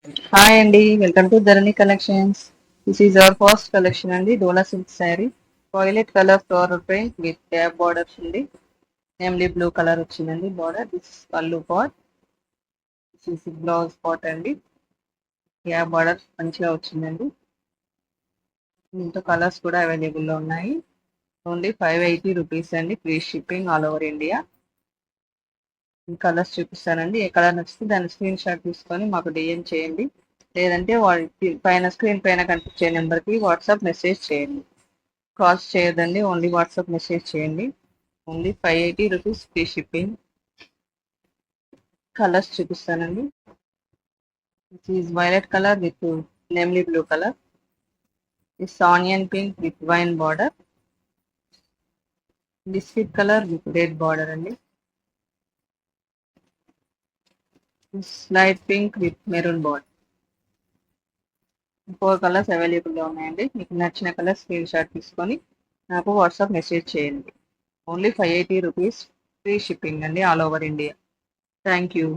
Hi అండి, welcome to Dharani collections. This is our first collection అండి. Dola silk sari, violet colour floral print with gap borders ఉంది. Namely blue colour వచ్చిందండి border. This పళ్ళు part, this is blouse part అండి. Gap border మంచిగా వచ్చిందండి. దీంతో colours కూడా అవైలబుల్లో ఉన్నాయి. ఓన్లీ 580 రూపీస్ అండి. Free shipping all over India. Colours చూపిస్తానండి. ఏ కలర్ నచ్చితే దాన్ని స్క్రీన్ షాట్ తీసుకొని మాకు డిఎం చేయండి. లేదంటే వాళ్ళకి పైన స్క్రీన్ పైన కనిపించే నెంబర్కి వాట్సాప్ మెసేజ్ చేయండి. కాల్స్ చేయొద్దండి, ఓన్లీ వాట్సాప్ మెసేజ్ చేయండి. Only 580 rupees free shipping. Colours చూపిస్తానండి. This is violet colour with namely blue colour. This onion pink with wine border. Biscuit colour with red border అండి. This light pink with maroon border. 4 colours అవైలబుల్గా ఉన్నాయండి. మీకు నచ్చిన colour screen shot తీసుకొని నాకు WhatsApp message చేయండి. Only 580 rupees free shipping అండి all over India. Thank you.